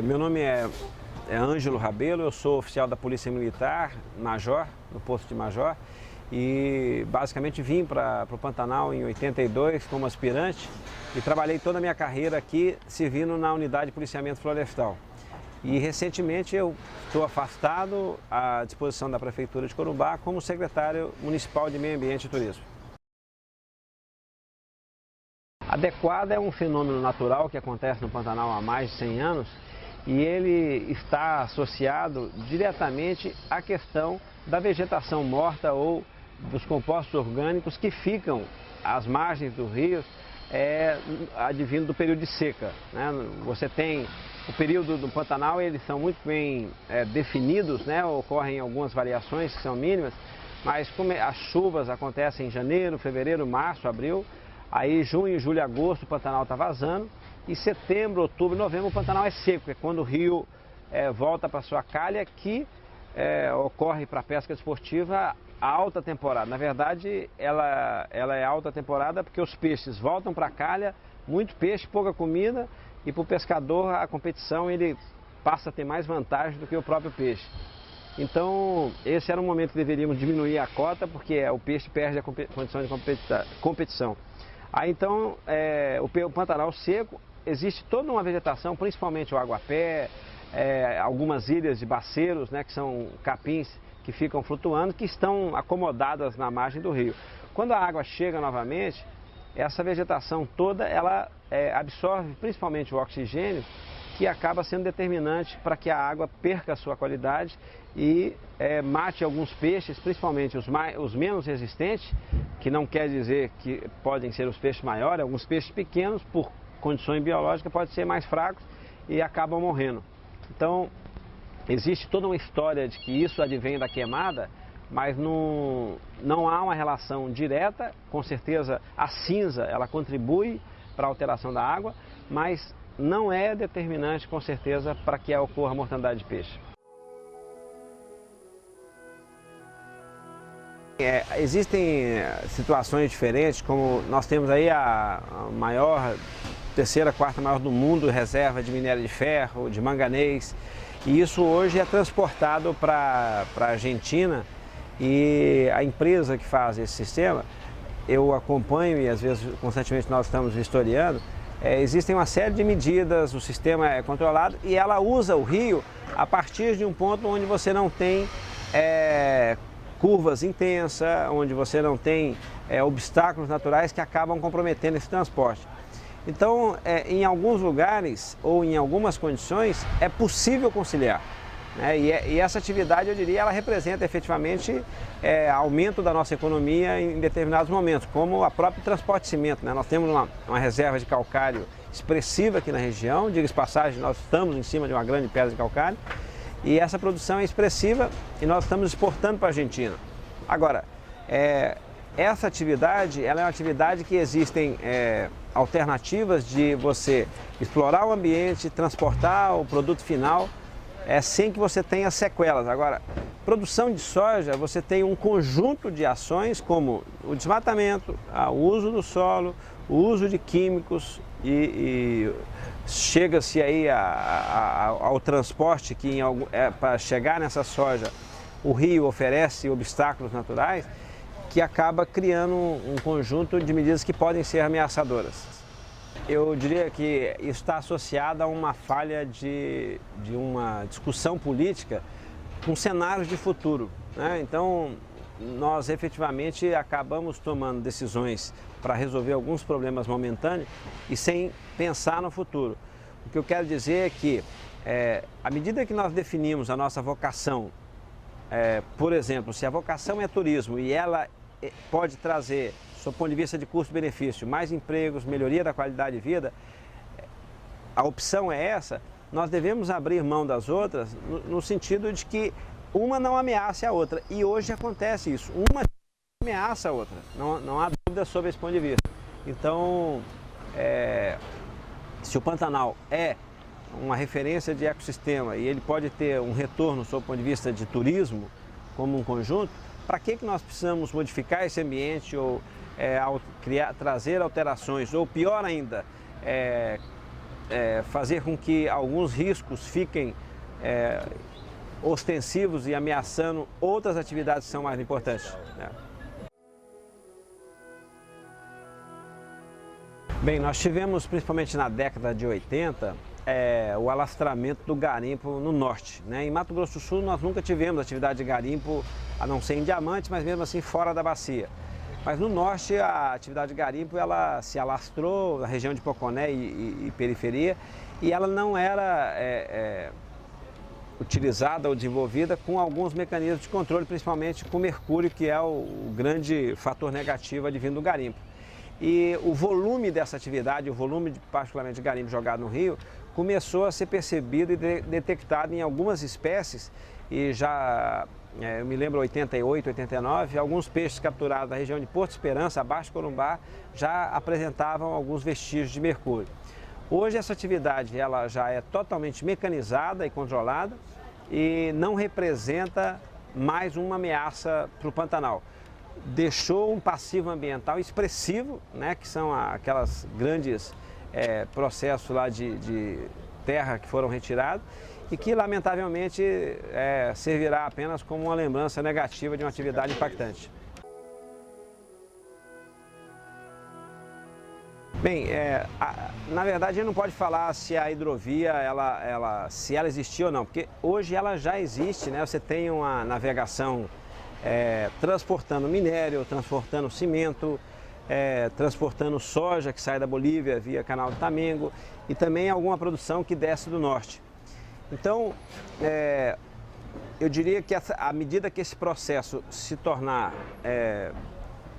Meu nome é Ângelo Rabelo, eu sou oficial da Polícia Militar, Major, no posto de Major, e basicamente vim para o Pantanal em 82 como aspirante e trabalhei toda a minha carreira aqui servindo na Unidade de Policiamento Florestal. E recentemente eu estou afastado à disposição da Prefeitura de Corumbá como secretário municipal de Meio Ambiente e Turismo. A adequada é um fenômeno natural que acontece no Pantanal há mais de 100 anos e ele está associado diretamente à questão da vegetação morta ou dos compostos orgânicos que ficam às margens dos rios, advindo do período de seca, né? Você tem o período do Pantanal, eles são muito bem definidos, né? Ocorrem algumas variações que são mínimas, mas como as chuvas acontecem em janeiro, fevereiro, março, abril, aí junho, julho, agosto o Pantanal está vazando e setembro, outubro, novembro o Pantanal é seco, é quando o rio volta para sua calha que ocorre para a pesca esportiva a alta temporada. Na verdade, ela é alta temporada porque os peixes voltam para a calha, muito peixe, pouca comida, e para o pescador a competição ele passa a ter mais vantagem do que o próprio peixe. Então, esse era um momento que deveríamos diminuir a cota, porque o peixe perde a condição de competição. Aí então, o Pantanal seco, existe toda uma vegetação, principalmente o aguapé, algumas ilhas de baceiros, né, que são capins que ficam flutuando, que estão acomodadas na margem do rio. Quando a água chega novamente, essa vegetação toda, ela absorve principalmente o oxigênio, que acaba sendo determinante para que a água perca a sua qualidade e mate alguns peixes, principalmente os menos resistentes, que não quer dizer que podem ser os peixes maiores, alguns peixes pequenos, por condições biológicas, podem ser mais fracos e acabam morrendo. Então, existe toda uma história de que isso advém da queimada, mas não há uma relação direta. Com certeza a cinza ela contribui para a alteração da água, mas não é determinante com certeza para que ocorra a mortandade de peixe. Existem situações diferentes, como nós temos aí a maior, terceira, quarta maior do mundo, reserva de minério de ferro, de manganês, e isso hoje é transportado para a Argentina, e a empresa que faz esse sistema, eu acompanho e às vezes constantemente nós estamos vistoriando, existem uma série de medidas, o sistema é controlado e ela usa o rio a partir de um ponto onde você não tem curvas intensas, onde você não tem obstáculos naturais que acabam comprometendo esse transporte. Então, em alguns lugares ou em algumas condições é possível conciliar, né? E essa atividade, eu diria, ela representa efetivamente aumento da nossa economia em determinados momentos, como a própria transporte de cimento, né? Nós temos uma reserva de calcário expressiva aqui na região, diga-se passagem, nós estamos em cima de uma grande pedra de calcário, e essa produção é expressiva e nós estamos exportando para a Argentina. Agora, essa atividade, ela é uma atividade que existem alternativas de você explorar o ambiente, transportar o produto final, sem que você tenha sequelas. Agora, produção de soja, você tem um conjunto de ações como o desmatamento, o uso do solo, o uso de químicos e chega-se aí ao transporte que para chegar nessa soja o rio oferece obstáculos naturais que acaba criando um conjunto de medidas que podem ser ameaçadoras. Eu diria que isso está associado a uma falha de uma discussão política com cenários de futuro, né? Então, nós efetivamente acabamos tomando decisões para resolver alguns problemas momentâneos e sem pensar no futuro. O que eu quero dizer é que, à medida que nós definimos a nossa vocação, por exemplo, se a vocação é turismo e ela pode trazer, do ponto de vista de custo-benefício, mais empregos, melhoria da qualidade de vida, a opção é essa, nós devemos abrir mão das outras no sentido de que uma não ameace a outra. E hoje acontece isso, uma ameaça a outra, não há dúvida sobre esse ponto de vista. Então, se o Pantanal é uma referência de ecossistema e ele pode ter um retorno sob o ponto de vista de turismo como um conjunto, para que nós precisamos modificar esse ambiente ou trazer alterações, ou pior ainda, fazer com que alguns riscos fiquem ostensivos e ameaçando outras atividades que são mais importantes, né? Bem, nós tivemos, principalmente na década de 80, o alastramento do garimpo no norte, né? Em Mato Grosso do Sul nós nunca tivemos atividade de garimpo, a não ser em Diamantes, mas mesmo assim fora da bacia. Mas no norte a atividade de garimpo ela se alastrou na região de Poconé e periferia, e ela não era utilizada ou desenvolvida com alguns mecanismos de controle, principalmente com mercúrio, que é o grande fator negativo advindo do garimpo. E o volume dessa atividade, o volume particularmente de garimpo jogado no rio, começou a ser percebido e detectado em algumas espécies, e já, eu me lembro, 88, 89, alguns peixes capturados na região de Porto Esperança, abaixo de Corumbá, já apresentavam alguns vestígios de mercúrio. Hoje essa atividade ela já é totalmente mecanizada e controlada e não representa mais uma ameaça para o Pantanal. Deixou um passivo ambiental expressivo, né, que são aquelas grandes processos lá de terra que foram retirados e que lamentavelmente servirá apenas como uma lembrança negativa de uma atividade impactante. Bem, na verdade a gente não pode falar se a hidrovia se ela existia ou não, porque hoje ela já existe, né? Você tem uma navegação transportando minério, transportando cimento, transportando soja que sai da Bolívia via Canal do Tamengo e também alguma produção que desce do norte. Então, eu diria que à medida que esse processo se tornar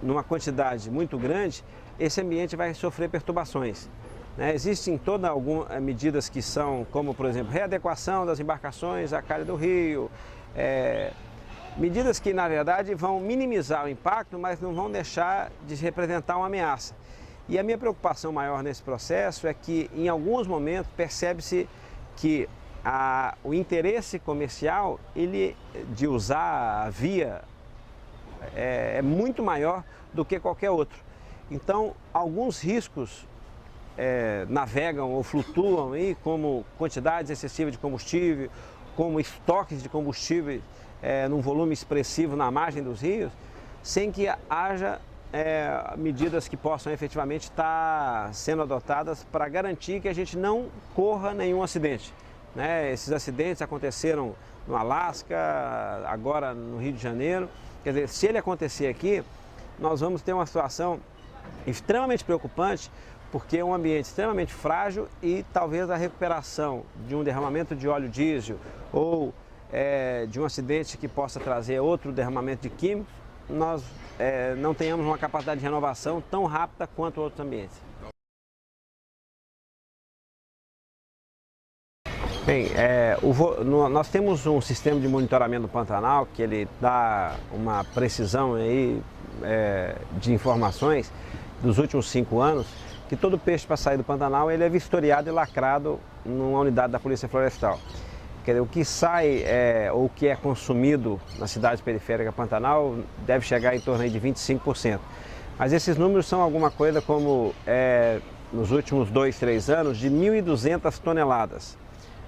numa quantidade muito grande, esse ambiente vai sofrer perturbações, né? Existem todas algumas medidas que são, como por exemplo, readequação das embarcações à calha do rio, medidas que na verdade vão minimizar o impacto, mas não vão deixar de representar uma ameaça. E a minha preocupação maior nesse processo é que em alguns momentos percebe-se que o interesse comercial de usar a via é muito maior do que qualquer outro. Então, alguns riscos navegam ou flutuam aí, como quantidades excessivas de combustível, como estoques de combustível num volume expressivo na margem dos rios, sem que haja medidas que possam efetivamente estar sendo adotadas para garantir que a gente não corra nenhum acidente, né? Esses acidentes aconteceram no Alasca, agora no Rio de Janeiro. Quer dizer, se ele acontecer aqui, nós vamos ter uma situação extremamente preocupante, porque é um ambiente extremamente frágil e talvez a recuperação de um derramamento de óleo diesel ou de um acidente que possa trazer outro derramamento de químicos, nós não tenhamos uma capacidade de renovação tão rápida quanto outros ambientes. Bem, nós temos um sistema de monitoramento do Pantanal que ele dá uma precisão aí, de informações dos últimos 5 anos, que todo peixe para sair do Pantanal ele é vistoriado e lacrado numa unidade da Polícia Florestal. Quer dizer, o que sai ou o que é consumido na cidade periférica Pantanal deve chegar em torno aí de 25%. Mas esses números são alguma coisa como, nos últimos 2, 3 anos, de 1.200 toneladas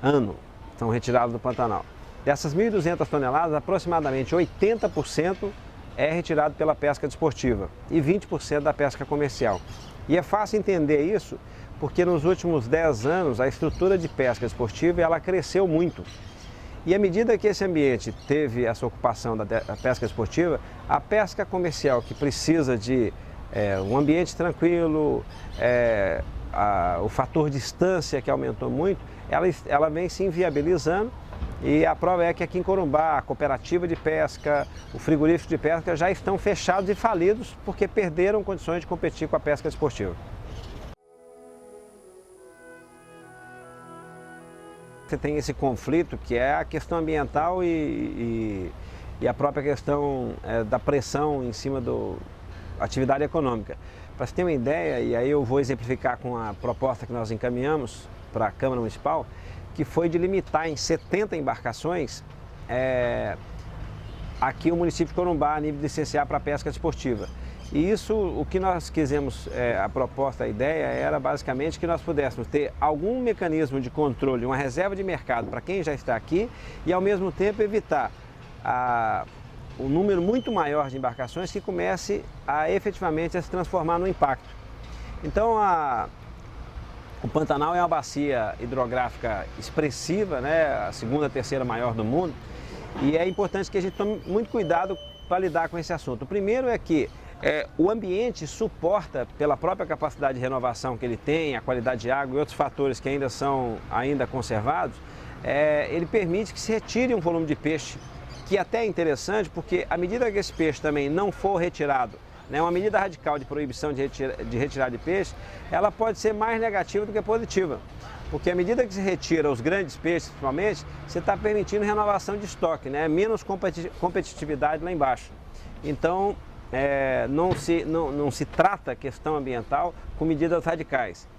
ano são retiradas do Pantanal. Dessas 1.200 toneladas, aproximadamente 80% é retirado pela pesca desportiva e 20% da pesca comercial. E é fácil entender isso porque nos últimos 10 anos a estrutura de pesca esportiva ela cresceu muito. E à medida que esse ambiente teve essa ocupação da pesca esportiva, a pesca comercial, que precisa de um ambiente tranquilo, o fator distância que aumentou muito, ela vem se inviabilizando. E a prova é que aqui em Corumbá, a cooperativa de pesca, o frigorífico de pesca já estão fechados e falidos porque perderam condições de competir com a pesca esportiva. Você tem esse conflito que é a questão ambiental e a própria questão da pressão em cima da atividade econômica. Para você ter uma ideia, e aí eu vou exemplificar com a proposta que nós encaminhamos para a Câmara Municipal, que foi de limitar em 70 embarcações aqui o município de Corumbá a nível de licenciar para pesca desportiva. E isso, o que nós quisemos, a proposta, a ideia era basicamente que nós pudéssemos ter algum mecanismo de controle, uma reserva de mercado para quem já está aqui e ao mesmo tempo evitar um número muito maior de embarcações que comece efetivamente a se transformar no impacto. Então o Pantanal é uma bacia hidrográfica expressiva, né, a segunda, terceira maior do mundo, e é importante que a gente tome muito cuidado para lidar com esse assunto. O primeiro é que o ambiente suporta, pela própria capacidade de renovação que ele tem, a qualidade de água e outros fatores que ainda são conservados, ele permite que se retire um volume de peixe, que até é interessante, porque à medida que esse peixe também não for retirado, né, uma medida radical de proibição de retirada de peixe, ela pode ser mais negativa do que positiva. Porque à medida que se retira os grandes peixes, principalmente, você está permitindo renovação de estoque, né, menos competitividade lá embaixo. Então, não se trata a questão ambiental com medidas radicais.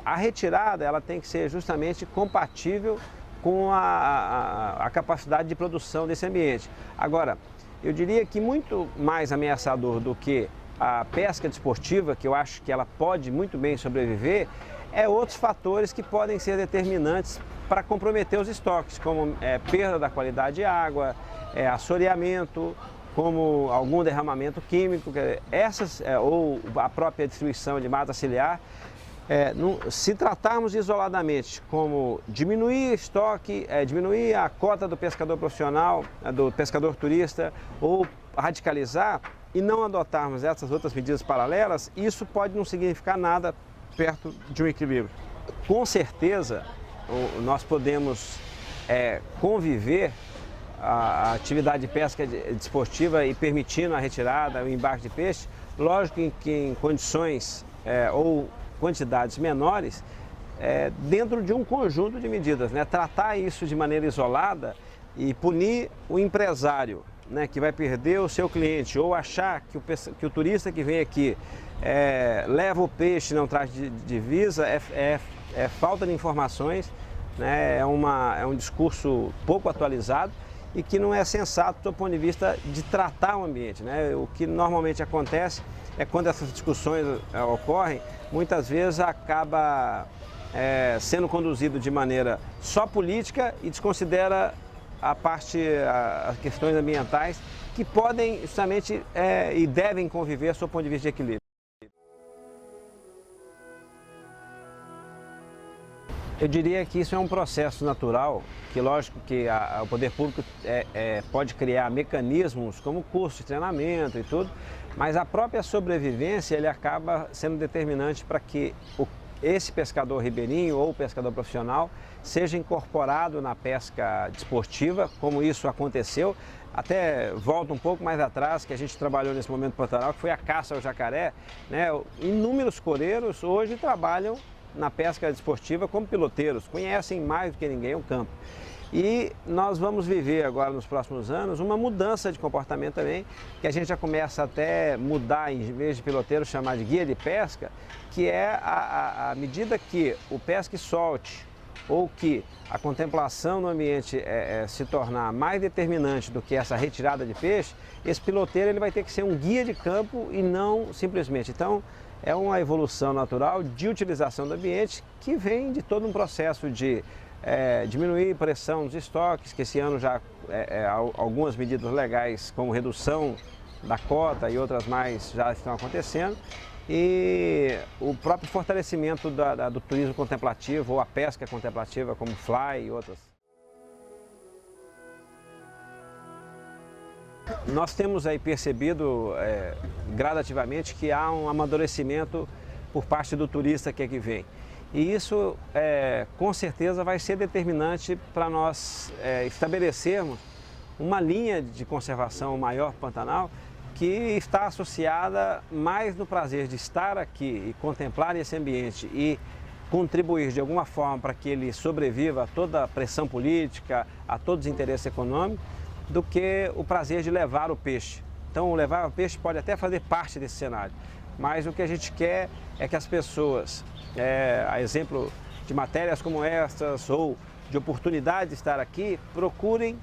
A retirada ela tem que ser justamente compatível com a capacidade de produção desse ambiente. Agora, eu diria que muito mais ameaçador do que a pesca desportiva, que eu acho que ela pode muito bem sobreviver, outros fatores que podem ser determinantes para comprometer os estoques, como perda da qualidade de água, assoreamento, como algum derramamento químico, ou a própria destruição de mata ciliar. Se tratarmos isoladamente como diminuir estoque, diminuir a cota do pescador profissional, do pescador turista, ou radicalizar e não adotarmos essas outras medidas paralelas, isso pode não significar nada perto de um equilíbrio. Com certeza, nós podemos conviver a atividade de pesca desportiva e permitindo a retirada, o embarque de peixe, lógico que em condições ou quantidades menores, dentro de um conjunto de medidas, né? Tratar isso de maneira isolada e punir o empresário, né, que vai perder o seu cliente, ou achar que o turista que vem aqui leva o peixe e não traz divisa, é falta de informações, né? É um discurso pouco atualizado e que não é sensato do ponto de vista de tratar o ambiente, né? O que normalmente acontece é quando essas discussões ocorrem, muitas vezes acaba sendo conduzido de maneira só política e desconsidera as questões ambientais que podem justamente e devem conviver sob o ponto de vista de equilíbrio. Eu diria que isso é um processo natural, que lógico que o poder público pode criar mecanismos como curso de treinamento e tudo, mas a própria sobrevivência ele acaba sendo determinante para que esse pescador ribeirinho ou pescador profissional seja incorporado na pesca desportiva, como isso aconteceu. Até volta um pouco mais atrás, que a gente trabalhou nesse momento Pantanal, que foi a caça ao jacaré, né? Inúmeros coreiros hoje trabalham na pesca desportiva como piloteiros, conhecem mais do que ninguém o campo. E nós vamos viver agora nos próximos anos uma mudança de comportamento também, que a gente já começa até mudar, em vez de piloteiro, chamar de guia de pesca, que é à medida que o pesca e solte ou que a contemplação no ambiente se tornar mais determinante do que essa retirada de peixe, esse piloteiro ele vai ter que ser um guia de campo e não simplesmente. Então, é uma evolução natural de utilização do ambiente que vem de todo um processo de diminuir a pressão dos estoques, que esse ano já algumas medidas legais como redução da cota e outras mais já estão acontecendo, e o próprio fortalecimento do turismo contemplativo ou a pesca contemplativa como fly e outras. Nós temos aí percebido gradativamente que há um amadurecimento por parte do turista que aqui vem. E isso, com certeza, vai ser determinante para nós estabelecermos uma linha de conservação maior Pantanal que está associada mais no prazer de estar aqui e contemplar esse ambiente e contribuir de alguma forma para que ele sobreviva a toda a pressão política, a todos os interesses econômicos, do que o prazer de levar o peixe. Então, levar o peixe pode até fazer parte desse cenário, mas o que a gente quer é que as pessoas, a exemplo de matérias como estas ou de oportunidade de estar aqui, procurem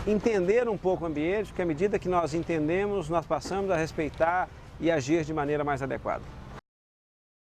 entender um pouco o ambiente, porque à medida que nós entendemos, nós passamos a respeitar e agir de maneira mais adequada.